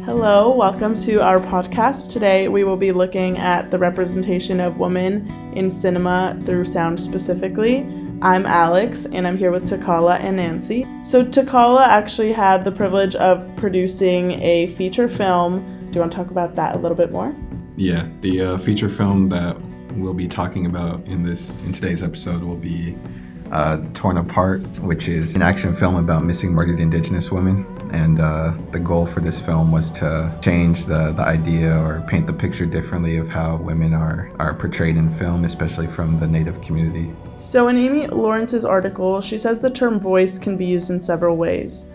Hello, welcome to our podcast. Today we will be looking at the representation of women in cinema through sound specifically. I'm Alex, and I'm here with Tokala and Nancy. So Tokala actually had the privilege of producing a feature film. Do you want to talk about that a little bit more? Yeah, the feature film that we'll be talking about in today's episode will be Torn Apart, which is an action film about missing murdered Indigenous women. And the goal for this film was to change the idea or paint the picture differently of how women are portrayed in film, especially from the Native community. So in Amy Lawrence's article, she says the term voice can be used in several ways.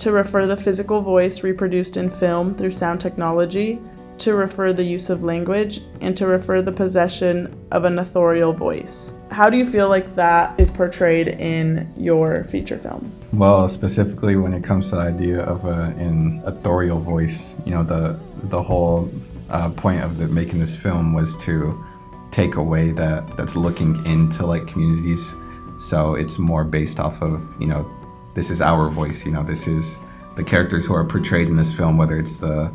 To refer the physical voice reproduced in film through sound technology, to refer the use of language, and to refer the possession of an authorial voice. How do you feel like that is portrayed in your feature film? Well, specifically when it comes to the idea of an authorial voice, the whole point of making this film was to take away that's looking into like communities. So it's more based off of, this is our voice, this is the characters who are portrayed in this film, whether it's the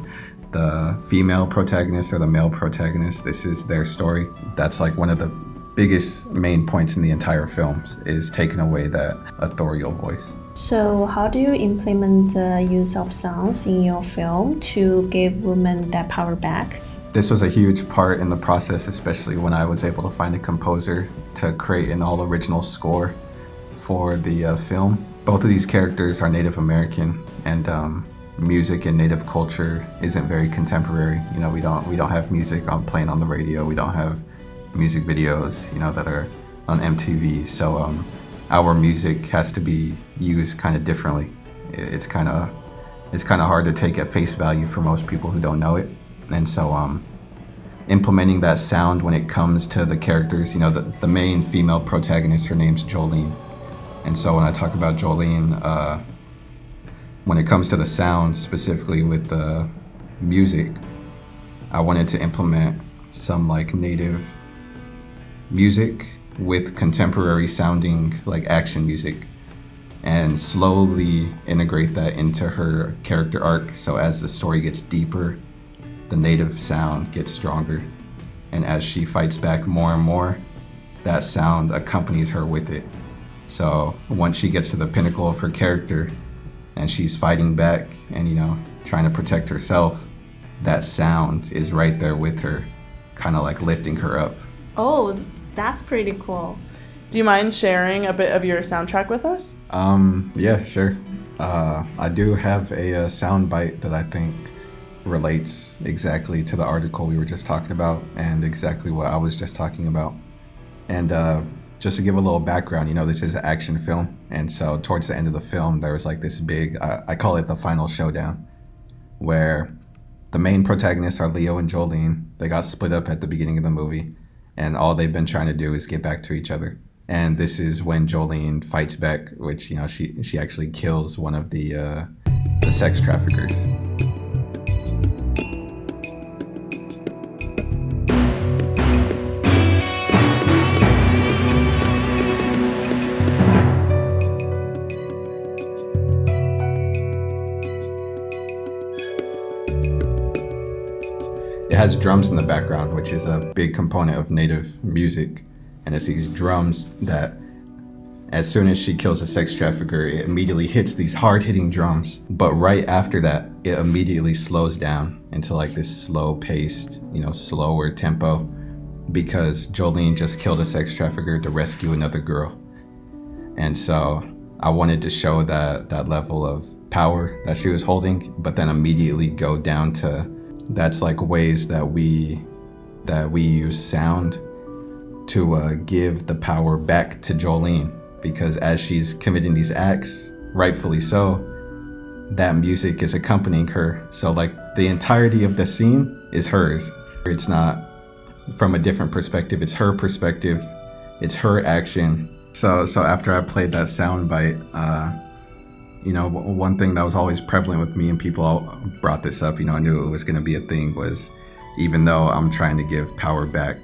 female protagonist or the male protagonist, this is their story. That's like one of the biggest main points in the entire film is taking away that authorial voice. So how do you implement the use of sounds in your film to give women that power back? This was a huge part in the process, especially when I was able to find a composer to create an all-original score for the film. Both of these characters are Native American, and music and Native culture isn't very contemporary. We don't have music playing on the radio. We don't have music videos, that are on MTV. So our music has to be used kind of differently. It's kind of hard to take at face value for most people who don't know it. And so implementing that sound when it comes to the characters, the main female protagonist, her name's Jolene. And so when I talk about Jolene, when it comes to the sound, specifically with the music, I wanted to implement some like Native music with contemporary sounding like action music and slowly integrate that into her character arc. So as the story gets deeper, the Native sound gets stronger. And as she fights back more and more, that sound accompanies her with it. So once she gets to the pinnacle of her character and she's fighting back and, trying to protect herself, that sound is right there with her, kind of like lifting her up. Oh, that's pretty cool. Do you mind sharing a bit of your soundtrack with us? Yeah, sure. I do have a sound bite that I think relates exactly to the article we were just talking about and exactly what I was just talking about. And just to give a little background, this is an action film. And so towards the end of the film, there was like this big, I call it the final showdown, where the main protagonists are Leo and Jolene. They got split up at the beginning of the movie, and all they've been trying to do is get back to each other. And this is when Jolene fights back, which, she actually kills one of the sex traffickers. It has drums in the background, which is a big component of Native music. And it's these drums that, as soon as she kills a sex trafficker, it immediately hits these hard-hitting drums. But right after that, it immediately slows down into like this slow-paced, slower tempo, because Jolene just killed a sex trafficker to rescue another girl. And so I wanted to show that level of power that she was holding, but then immediately go down to that's like ways that we use sound to give the power back to Jolene, because as she's committing these acts, rightfully so, that music is accompanying her. So like the entirety of the scene is hers. It's not from a different perspective. It's her perspective. It's her action. So after I played that sound bite, one thing that was always prevalent with me, and people all brought this up, I knew it was going to be a thing, was even though I'm trying to give power back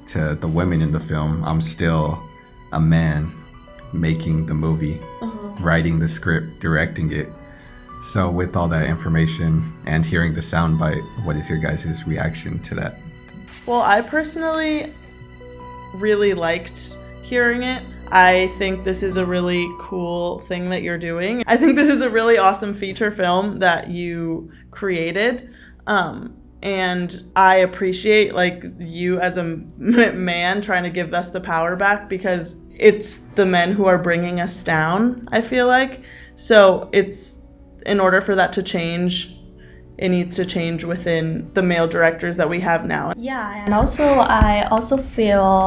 to the women in the film, I'm still a man making the movie, writing the script, directing it. So with all that information and hearing the soundbite, what is your guys' reaction to that? Well, I personally really liked hearing it. I think this is a really cool thing that you're doing. I think this is a really awesome feature film that you created. And I appreciate like you as a man trying to give us the power back, because it's the men who are bringing us down, I feel like. So it's, in order for that to change, it needs to change within the male directors that we have now. Yeah, and also I also feel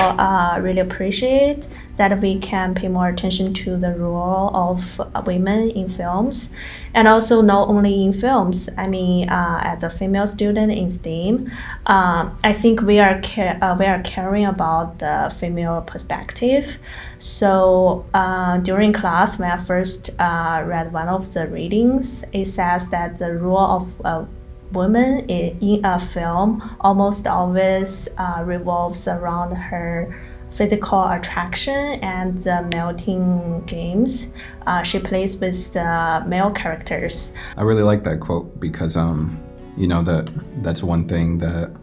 really appreciate that we can pay more attention to the role of women in films, and also not only in films. I mean, as a female student in STEAM, I think we are caring about the female perspective. So during class, when I first read one of the readings, it says that the role of woman in a film almost always revolves around her physical attraction and the melting games she plays with the male characters. I really like that quote because, that's one thing that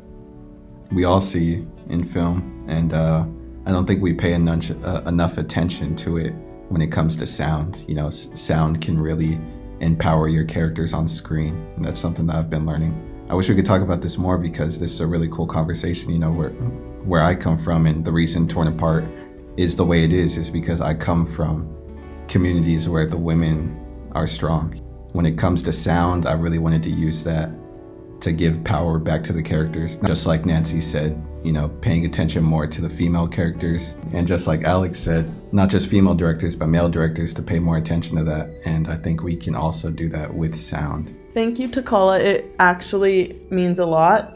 we all see in film, and I don't think we pay enough attention to it when it comes to sound. Sound can really empower your characters on screen, and that's something that I've been learning. I wish we could talk about this more because this is a really cool conversation. Where I come from, and the reason Torn Apart is the way it is because I come from communities where the women are strong. When it comes to sound, I really wanted to use that to give power back to the characters. Just like Nancy said, paying attention more to the female characters. And just like Alex said, not just female directors, but male directors to pay more attention to that. And I think we can also do that with sound. Thank you, Tokala. It actually means a lot,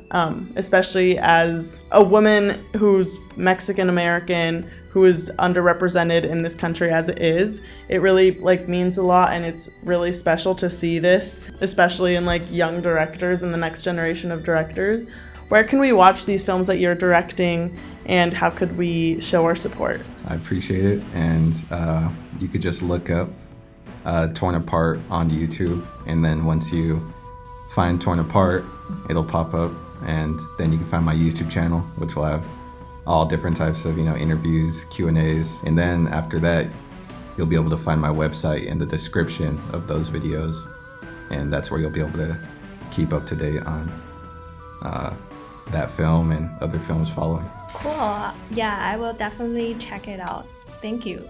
especially as a woman who's Mexican American, who is underrepresented in this country as it is. It really means a lot, and it's really special to see this, especially in young directors and the next generation of directors. Where can we watch these films that you're directing, and how could we show our support? I appreciate it, and you could just look up Torn Apart on YouTube, and then once you find Torn Apart, it'll pop up, and then you can find my YouTube channel, which will have all different types of interviews, Q&As, and then after that you'll be able to find my website in the description of those videos, and that's where you'll be able to keep up to date on that film and other films following. Cool. Yeah, I will definitely check it out. Thank you.